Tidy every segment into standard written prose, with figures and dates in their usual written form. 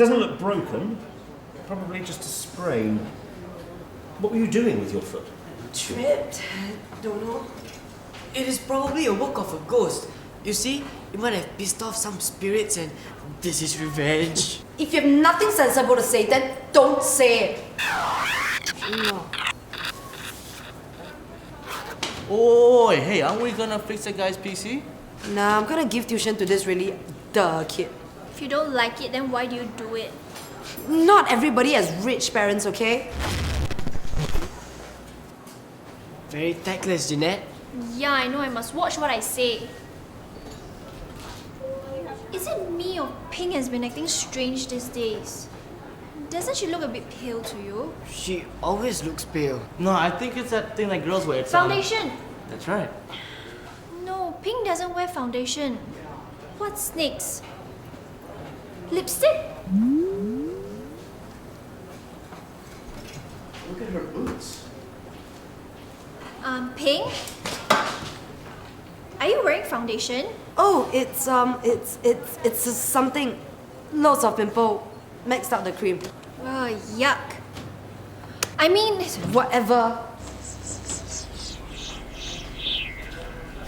doesn't look broken. Probably just a sprain. What were you doing with your foot? Tripped? Don't know. It is probably a work of a ghost. You see, it might have pissed off some spirits and this is revenge. If you have nothing sensible to say, then don't say it. No. Oh, hey, aren't we gonna fix the guy's PC? Nah, I'm gonna give tuition to this really duh kid. If you don't like it, then why do you do it? Not everybody has rich parents, okay? Very tactless, Jeanette. Yeah, I know, I must watch what I say. Is it me or Ping has been acting strange these days? Doesn't she look a bit pale to you? She always looks pale. No, I think it's that thing that girls wear. It's Foundation! That's right. No, Ping doesn't wear foundation. What's next? Lipstick? Look at her boots. Ping? Are you wearing foundation? Oh, it's something. Lots of pimple. Maxed out the cream. Oh, yuck. I mean, Whatever.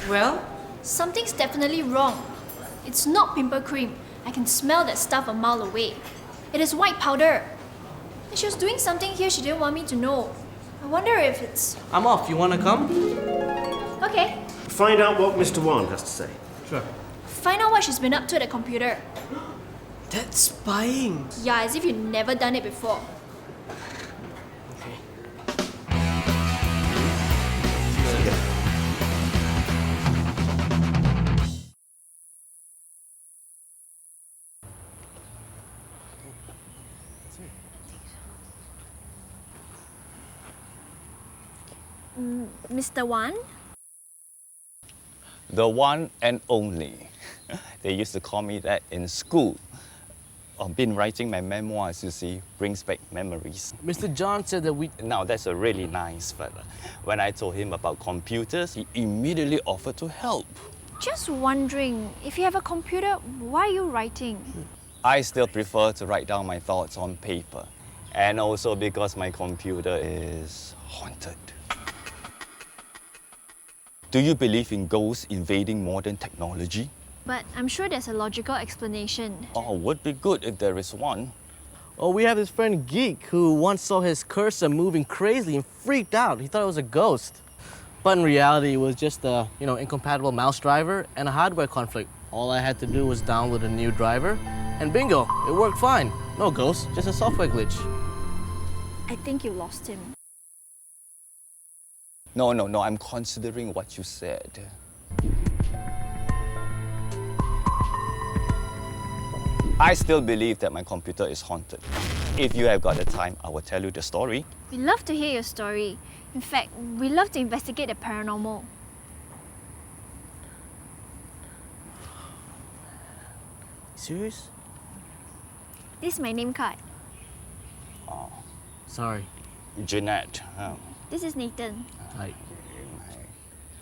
Well, something's definitely wrong. It's not pimple cream. I can smell that stuff a mile away. It is white powder. And she was doing something here she didn't want me to know. I wonder if it's... I'm off. You wanna come? Okay. Find out what Mr. Wan has to say. Sure. Find out what she's been up to at the computer. that's spying. Yeah, as if you've never done it before. Okay. Mr. Wan? The one and only. They used to call me that in school. I've been writing my memoirs, you see, brings back memories. Mr. John said that we... Now, that's a really nice fella. When I told him about computers, he immediately offered to help. Just wondering, if you have a computer, why are you writing? I still prefer to write down my thoughts on paper. And also because my computer is haunted. Do you believe in ghosts invading modern technology? But I'm sure there's a logical explanation. Oh, would be good if there is one. Oh, we have this friend Geek who once saw his cursor moving crazily and freaked out. He thought it was a ghost. But in reality, it was just a, incompatible mouse driver and a hardware conflict. All I had to do was download a new driver, and bingo, it worked fine. No ghost, just a software glitch. I think you lost him. No, I'm considering what you said. I still believe that my computer is haunted. If you have got the time, I will tell you the story. We love to hear your story. In fact, we love to investigate the paranormal. Serious? This is my name card. Sorry. Jeanette. This is Nathan. Hi.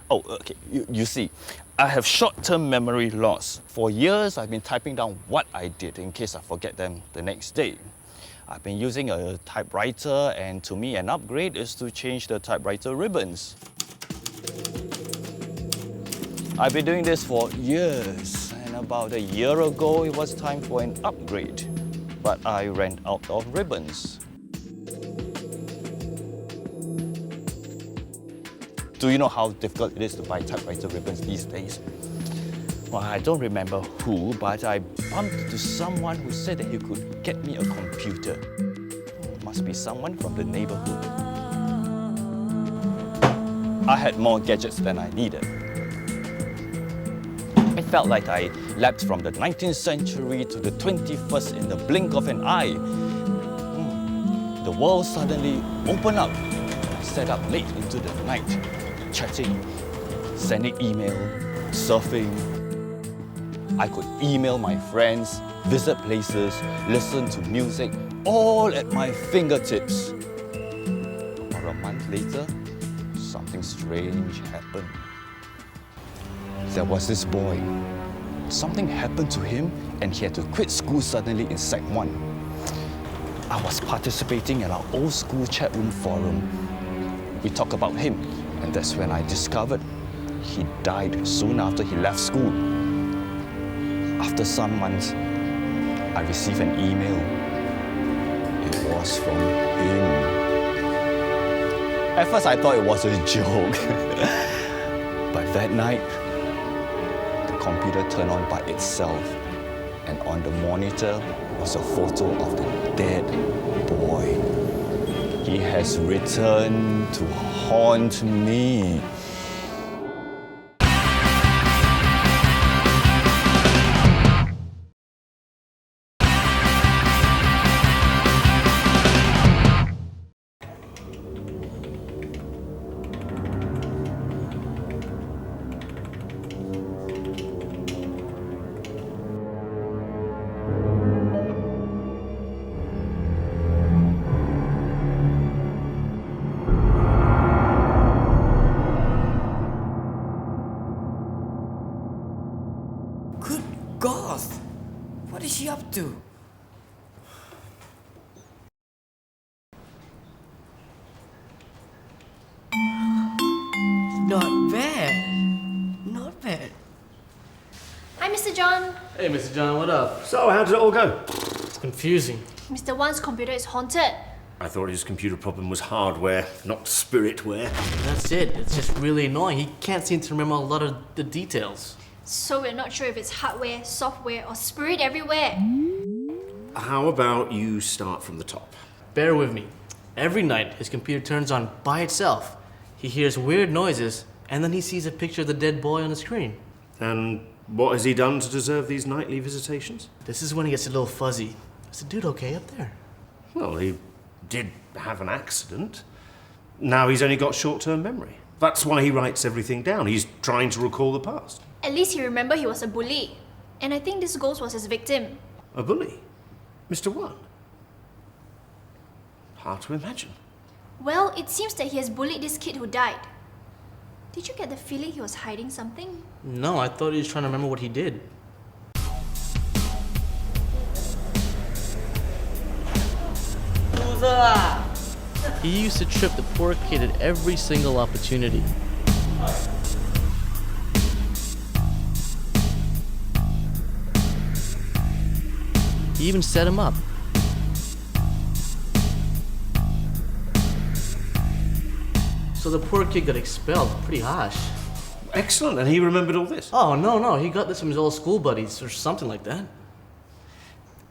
Oh, okay. You see, I have short-term memory loss. For years, I've been typing down what I did in case I forget them the next day. I've been using a typewriter, and to me, an upgrade is to change the typewriter ribbons. I've been doing this for years, and about a year ago, it was time for an upgrade. But I ran out of ribbons. Do you know how difficult it is to buy typewriter ribbons these days? Well, I don't remember who, but I bumped into someone who said that he could get me a computer. Must be someone from the neighborhood. I had more gadgets than I needed. It felt like I leapt from the 19th century to the 21st in the blink of an eye. The world suddenly opened up. I sat up late into the night, chatting, sending email, surfing. I could email my friends, visit places, listen to music, all at my fingertips. About a month later, something strange happened. There was this boy. Something happened to him and he had to quit school suddenly in Sec 1. I was participating in our old school chat room forum. We talked about him, and that's when I discovered he died soon after he left school. After some months, I received an email. It was from him. At first, I thought it was a joke. But that night, the computer turned on by itself, and on the monitor was a photo of the dead boy. He has returned to haunt me. Good God! What is she up to? Not bad. Not bad. Hi, Mr. John. Hey, Mr. John, what up? So, how did it all go? It's confusing. Mr. Wan's computer is haunted. I thought his computer problem was hardware, not spiritware. That's it. It's just really annoying. He can't seem to remember a lot of the details. So we're not sure if it's hardware, software, or spirit everywhere. How about you start from the top? Bear with me. Every night, his computer turns on by itself. He hears weird noises, and then he sees a picture of the dead boy on the screen. And what has he done to deserve these nightly visitations? This is when he gets a little fuzzy. Is the dude okay up there? Well, he did have an accident. Now he's only got short-term memory. That's why he writes everything down. He's trying to recall the past. At least he remembered he was a bully. And I think this ghost was his victim. A bully? Mr. One? Hard to imagine. Well, it seems that he has bullied this kid who died. Did you get the feeling he was hiding something? No, I thought he was trying to remember what he did. He used to trip the poor kid at every single opportunity. He even set him up. So the poor kid got expelled. Pretty harsh. Excellent, and he remembered all this. Oh, no, he got this from his old school buddies or something like that.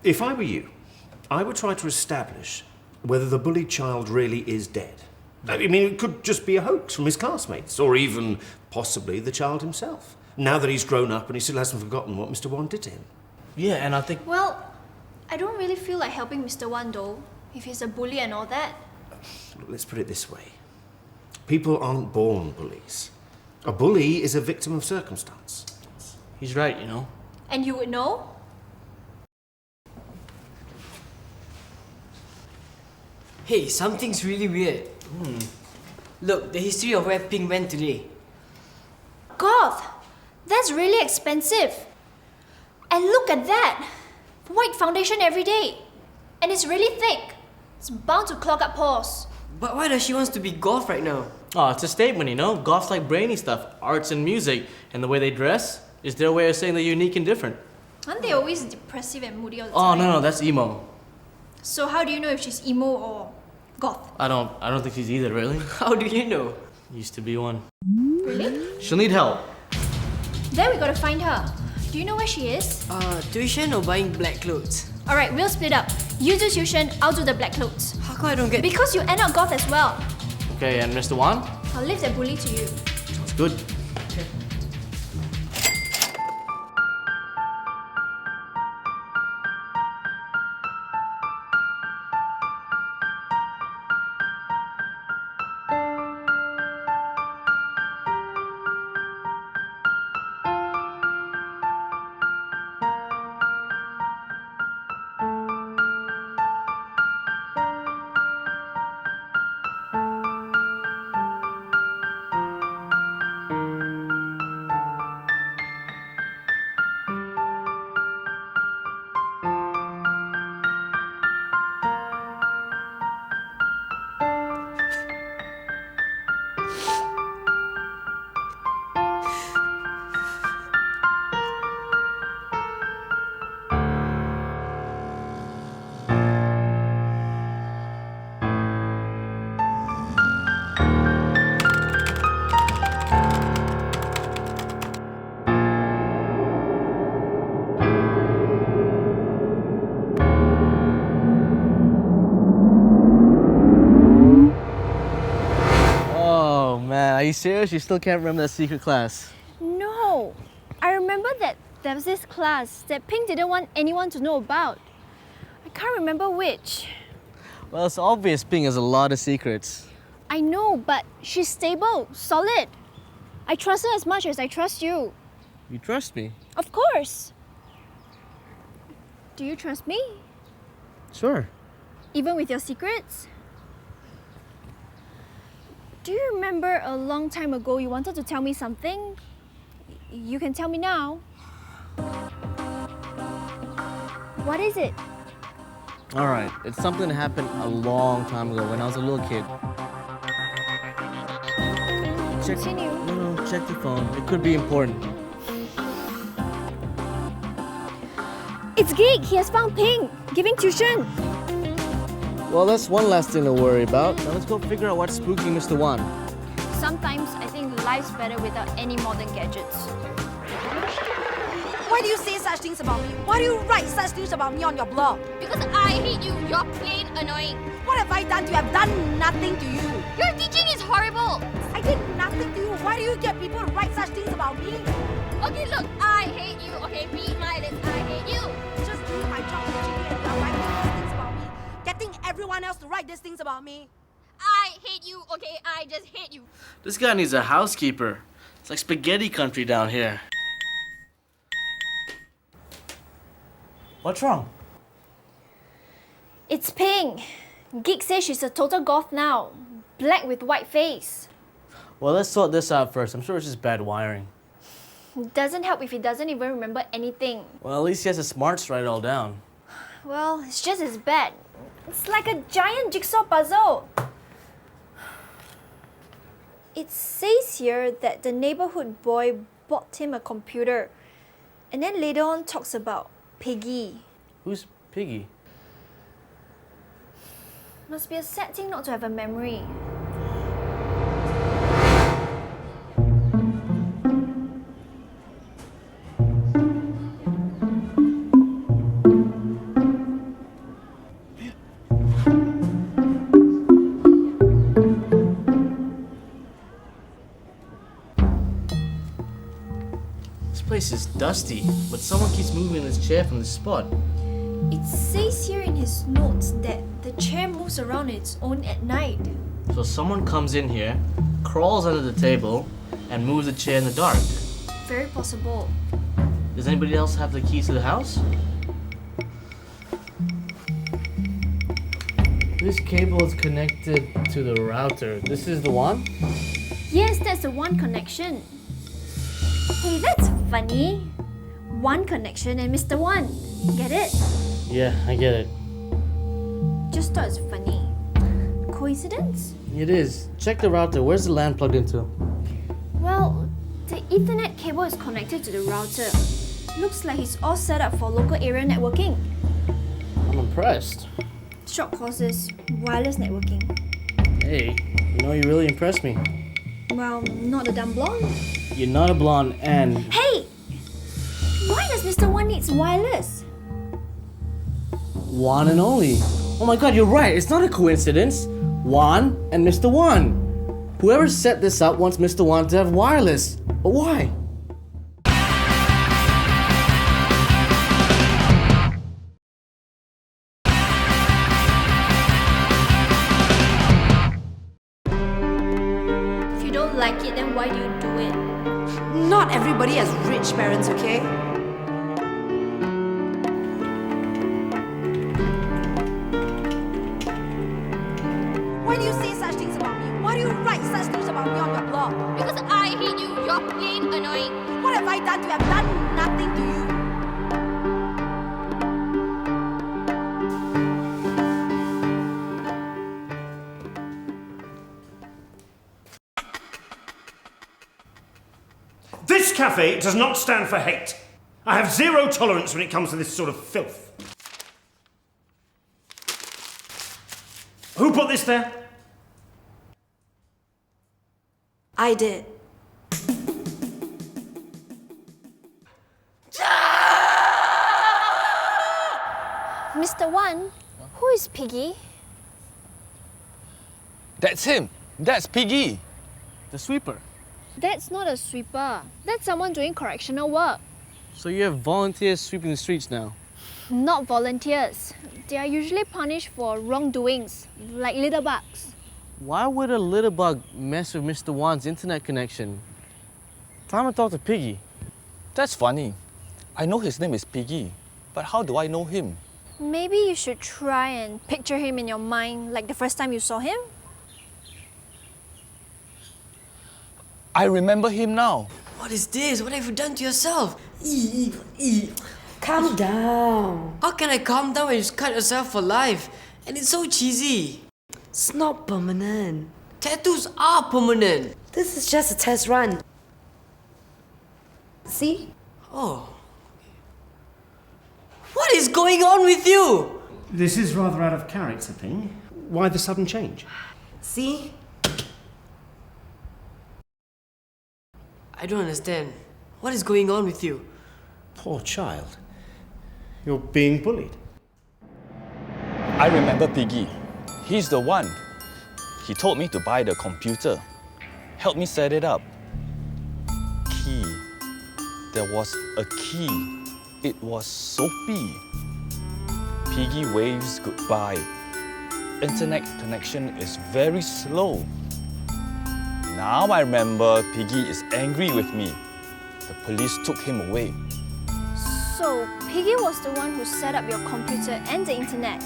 If I were you, I would try to establish whether the bullied child really is dead. I mean, it could just be a hoax from his classmates, or even possibly the child himself. Now that he's grown up and he still hasn't forgotten what Mr. Wan did to him. Yeah, and I think... Well, I don't really feel like helping Mr. Wan though, if he's a bully and all that. Let's put it this way. People aren't born bullies. A bully is a victim of circumstance. He's right, you know. And you would know? Hey, something's really weird. Look, the history of where Pink went today. Goth! That's really expensive. And look at that! White foundation every day. And it's really thick. It's bound to clog up pores. But why does she want to be goth right now? Oh, it's a statement, you know. Goths like brainy stuff, arts and music, and the way they dress is their way of saying they're unique and different. Aren't they always depressive and moody all the Oh, time? no, that's emo. So how do you know if she's emo or goth? I don't think she's either, really. How do you know? Used to be one. Really? She'll need help. Then we gotta find her. Do you know where she is? Tuition or buying black clothes? Alright, we'll split up. You do tuition, I'll do the black clothes. How come I don't get... Because you end up goth as well. Okay, and Mr. Wan? I'll leave that bully to you. Sounds good. you serious? You still can't remember that secret class? No, I remember that there was this class that Pink didn't want anyone to know about. I can't remember which. Well, it's obvious Ping has a lot of secrets. I know, but she's stable, solid. I trust her as much as I trust you. You trust me? Of course. Do you trust me? Sure. Even with your secrets? Do you remember a long time ago you wanted to tell me something? You can tell me now. What is it? All right, it's something that happened a long time ago when I was a little kid. Continue. No, check the phone. It could be important. It's Geek! He has found Pink! Giving tuition! Well, that's one less thing to worry about. Now let's go figure out what's spooking Mr. Wan. Sometimes I think life's better without any modern gadgets. Why do you say such things about me? Why do you write such things about me on your blog? Because I hate you. You're plain annoying. What have I done to you? I've done nothing to you. Your teaching is horrible. I did nothing to you. Why do you get people to write such things about me? Okay, look, I hate you. Okay, read my list. I hate you. Just doing my job teaching me and you're writing these things about me. Getting everyone else to write these things about me. I hate you. Okay, I just hate you. This guy needs a housekeeper. It's like spaghetti country down here. What's wrong? It's Pink! Geek says she's a total goth now. Black with white face. Well, let's sort this out first. I'm sure it's just bad wiring. Doesn't help if he doesn't even remember anything. Well, at least he has the smarts to write it all down. Well, it's just as bad. It's like a giant jigsaw puzzle. It says here that the neighborhood boy bought him a computer. And then later on talks about Piggy. Who's Piggy? Must be a sad thing not to have a memory. This place is dusty, but someone keeps moving this chair from this spot. It says here in his notes that the chair moves around on its own at night. So someone comes in here, crawls under the table, and moves the chair in the dark. Very possible. Does anybody else have the keys to the house? This cable is connected to the router. This is the one? Yes, that's the one connection. Hey, that's funny. One connection and Mr. One. Get it? Yeah, I get it. Just thought it's funny. Coincidence? It is. Check the router. Where's the LAN plugged into? Well, the Ethernet cable is connected to the router. Looks like it's all set up for local area networking. I'm impressed. Short courses, wireless networking. Hey, you really impressed me. Well, not a dumb blonde. You're not a blonde and... Hey! Why does Mr. One need wireless? One and only. Oh my god, you're right. It's not a coincidence. Juan and Mr. One. Whoever set this up wants Mr. One to have wireless. But why? If you don't like it, then why do you do it? Not everybody has rich parents, okay? Why do you say such things about me? Why do you write such things about me on your blog? Because I hate you. You're plain annoying. What have I done to you? I've done nothing to you. This cafe does not stand for hate. I have zero tolerance when it comes to this sort of filth. Who put this there? I did. Mr. One, who is Piggy? That's him. That's Piggy. The sweeper. That's not a sweeper. That's someone doing correctional work. So you have volunteers sweeping the streets now. Not volunteers. They are usually punished for wrongdoings, like litterbugs. Why would a little bug mess with Mr. Wan's internet connection? Time to talk to Piggy. That's funny. I know his name is Piggy, but how do I know him? Maybe you should try and picture him in your mind like the first time you saw him. I remember him now. What is this? What have you done to yourself? Calm down. How can I calm down when you cut yourself for life? And it's so cheesy. It's not permanent. Tattoos are permanent. This is just a test run. See? Oh. What is going on with you? This is rather out of character, Ping. Why the sudden change? See? I don't understand. What is going on with you? Poor child. You're being bullied. I remember Piggy. He's the one. He told me to buy the computer. Helped me set it up. Key. There was a key. It was soapy. Piggy waves goodbye. Internet connection is very slow. Now I remember Piggy is angry with me. The police took him away. So, Piggy was the one who set up your computer and the internet.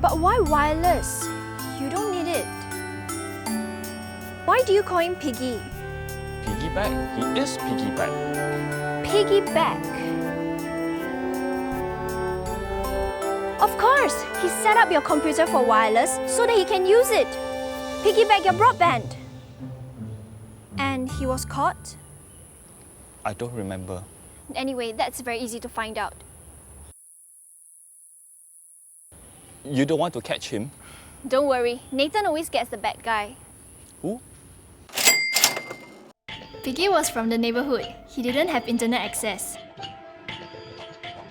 But why wireless? You don't need it. Why do you call him Piggy? Piggyback? He is Piggyback. Piggyback. Of course, he set up your computer for wireless so that he can use it. Piggyback your broadband. And he was caught? I don't remember. Anyway, that's very easy to find out. You don't want to catch him? Don't worry, Nathan always gets the bad guy. Who? Piggy was from the neighborhood. He didn't have internet access.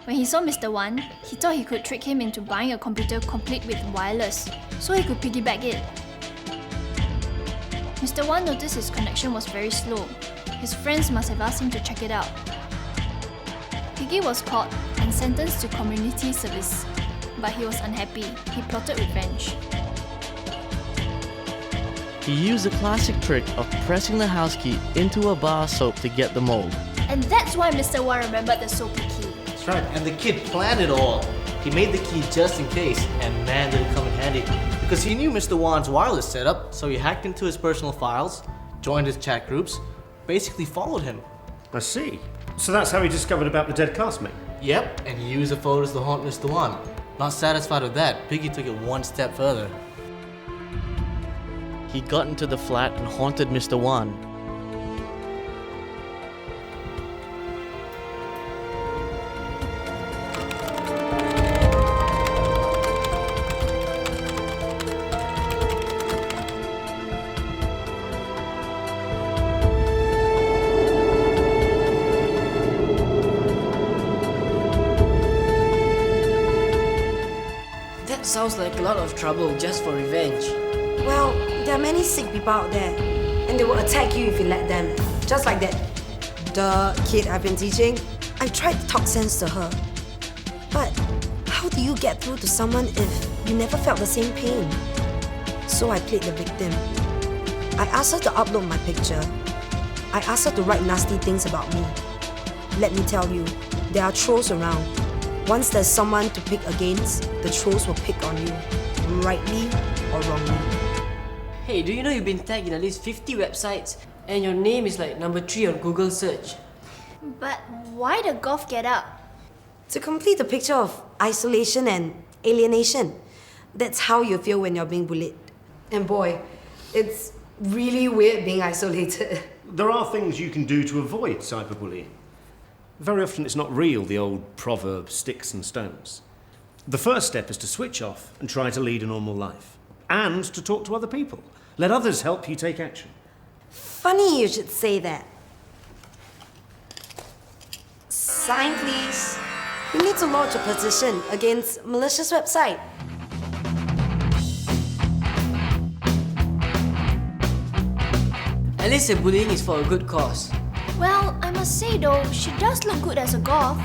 When he saw Mr. Wan, he thought he could trick him into buying a computer complete with wireless, so he could piggyback it. Mr. Wan noticed his connection was very slow. His friends must have asked him to check it out. Piggy was caught and sentenced to community service, but he was unhappy. He plotted revenge. He used the classic trick of pressing the house key into a bar of soap to get the mold. And that's why Mr. Wan remembered the soapy key. That's right, and the kid planned it all. He made the key just in case, and man did it come in handy. Because he knew Mr. Wan's wireless setup, so he hacked into his personal files, joined his chat groups, basically followed him. I see. So that's how he discovered about the dead classmate. Yep, and he used the photos to haunt Mr. Wan. Not satisfied with that, Piggy took it one step further. He got into the flat and haunted Mr. Wan. That sounds like a lot of trouble just for revenge. Well, there are many sick people out there, and they will attack you if you let them. Just like that kid I've been teaching. I tried to talk sense to her. But how do you get through to someone if you never felt the same pain? So I played the victim. I asked her to upload my picture. I asked her to write nasty things about me. Let me tell you, there are trolls around. Once there's someone to pick against, the trolls will pick on you, rightly or wrongly. Hey, do you know you've been tagged in at least 50 websites and your name is like number 3 on Google search? But why the golf get up? To complete the picture of isolation and alienation. That's how you feel when you're being bullied. And boy, it's really weird being isolated. There are things you can do to avoid cyberbullying. Very often it's not real, the old proverb, sticks and stones. The first step is to switch off and try to lead a normal life. And to talk to other people. Let others help you take action. Funny you should say that. Sign, please. You need to lodge a petition against malicious website. At least the bullying is for a good cause. Well, I must say though, she does look good as a goth.